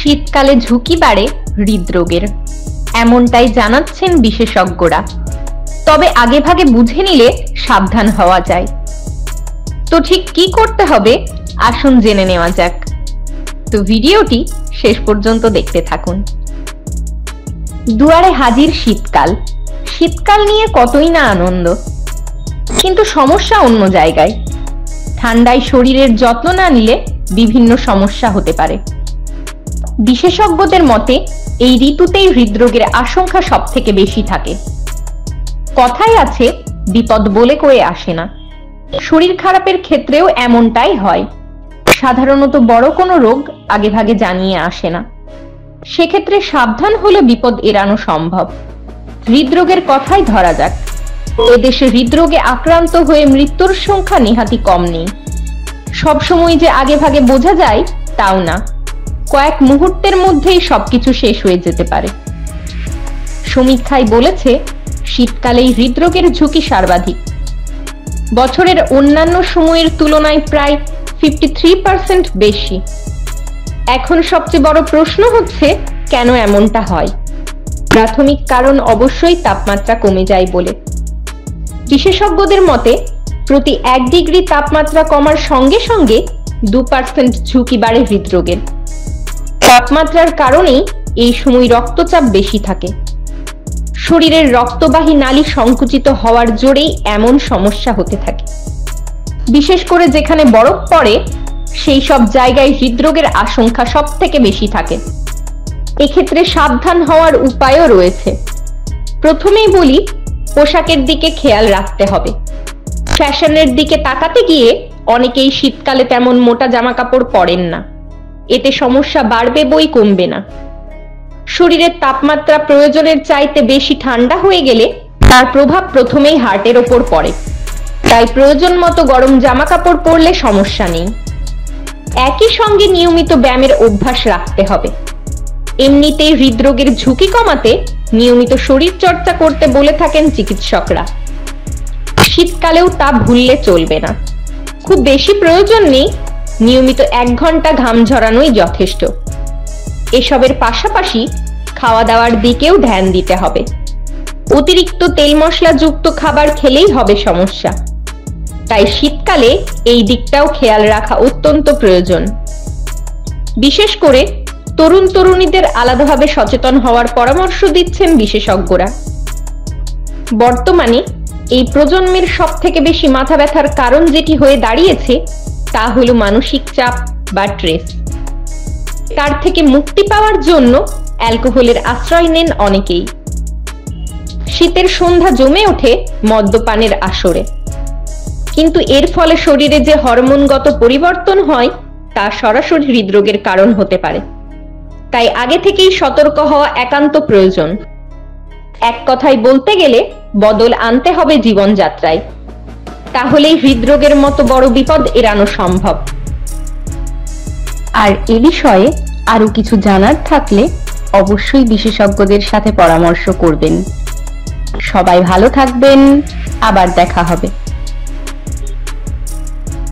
শীতকালে ঝুঁকি বাড়ে হৃদরোগের, এমনটাই জানাচ্ছেন বিশেষজ্ঞরা। তবে আগেভাগে বুঝে নিলে সাবধান হওয়া যায়। তো ঠিক কি করতে হবে আসুন জেনে নেওয়া যাক। তো ভিডিওটি শেষ পর্যন্ত দেখতে থাকুন। দুয়ারে হাজির শীতকাল। শীতকাল নিয়ে কতই না আনন্দ, কিন্তু সমস্যা অন্য জায়গায়। ঠান্ডায় শরীরের যত্ন না নিলে বিভিন্ন সমস্যা হতে পারে। বিশেষজ্ঞদের মতে এই ঋতুতেই হৃদরোগের আশঙ্কা সব থেকে বেশি থাকে। কথাই আছে, বিপদ বলে কয়ে আসে না। শরীর খারাপের ক্ষেত্রেও এমনটাই হয়। সাধারণত বড় কোনো রোগ আগেভাগে জানিয়ে আসে না। সেক্ষেত্রে সাবধান হলে বিপদ এড়ানো সম্ভব। হৃদরোগের কথাই ধরা যাক। এদেশে হৃদরোগে আক্রান্ত হয়ে মৃত্যুর সংখ্যা নেহাতি কম নেই। সবসময় যে আগেভাগে বোঝা যায় তাও না। কয়েক মুহূর্তের মধ্যেই সবকিছু শেষ হয়ে যেতে পারে। সমীক্ষায় বলেছে, শীতকালেই হৃদরোগের ঝুঁকি সর্বাধিক। বছরের অন্যান্য সময়ের তুলনায় প্রায় 53% বেশি। এখন সবচেয়ে বড় প্রশ্ন হচ্ছে, কেন এমনটা হয়? প্রাথমিক কারণ অবশ্যই তাপমাত্রা কমে যায় বলে। বিশেষজ্ঞদের মতে প্রতি 1 ডিগ্রি তাপমাত্রা কমার সঙ্গে সঙ্গে 2% ঝুঁকি বাড়ে হৃদরোগের। তাপমাত্রার কারণেই এই সময় রক্তচাপ বেশি থাকে। শরীরের রক্তবাহী নালী সংকুচিত হওয়ার জোরেই এমন সমস্যা হতে থাকে। বিশেষ করে যেখানে বরফ পড়ে সেই সব জায়গায় হৃদরোগের আশঙ্কা সব থেকে বেশি থাকে। এক্ষেত্রে সাবধান হওয়ার উপায়ও রয়েছে। প্রথমেই বলি, পোশাকের দিকে খেয়াল রাখতে হবে। ফ্যাশনের দিকে তাকাতে গিয়ে অনেকেই শীতকালে তেমন মোটা জামা কাপড় পরেন না। এতে সমস্যা বাড়বে বই কমবে না। শরীরের তাপমাত্রা প্রয়োজনের চাইতে বেশি ঠান্ডা হয়ে গেলে তার প্রভাব প্রথমেই হার্টের ওপর পড়ে। তাই প্রয়োজন মতো গরম জামা কাপড় পরলে সমস্যা নেই। একই সঙ্গে নিয়মিত ব্যায়ামের অভ্যাস রাখতে হবে। এমনিতেই হৃদরোগের ঝুঁকি কমাতে নিয়মিত শরীর চর্চা করতে বলে থাকেন চিকিৎসকরা। শীতকালেও তা ভুললে চলবে না। খুব বেশি প্রয়োজন নেই, নিয়মিত 1 ঘন্টা ঘাম ঝরানোই যথেষ্ট। এসবের পাশাপাশি খাওয়া দাওয়ার দিকেও ধ্যান দিতে হবে। অতিরিক্ত তেল মশলা যুক্ত খাবার খেলেই হবে সমস্যা। তাই শীতকালে এই দিকটাও খেয়াল রাখা অত্যন্ত প্রয়োজন। বিশেষ করে তরুণ তরুণীদের আলাদাভাবে সচেতন হওয়ার পরামর্শ দিচ্ছেন বিশেষজ্ঞরা। বর্তমানে এই প্রজন্মের সব থেকে বেশি মাথা ব্যথার কারণ যেটি হয়ে দাঁড়িয়েছে তা হলো মানসিক চাপ বা স্ট্রেস। তার থেকে মুক্তি পাওয়ার জন্য অ্যালকোহলের আশ্রয় নেন অনেকেই। শীতের সন্ধ্যা জমে ওঠে মদ্যপানের আসরে। কিন্তু এর ফলে শরীরে যে হরমোনগত পরিবর্তন হয় তা সরাসরি হৃদরোগের কারণ হতে পারে। তাই আগে থেকেই সতর্ক হওয়া একান্ত প্রয়োজন। এক কথায় বলতে গেলে বদল আনতে হবে জীবনযাত্রায়। তাহলেই হৃদরোগের মতো বড় বিপদ এড়ানো সম্ভব। আর এ বিষয়ে আরো কিছু জানার থাকলে অবশ্যই বিশেষজ্ঞদের সাথে পরামর্শ করবেন। সবাই ভালো থাকবেন, আবার দেখা হবে।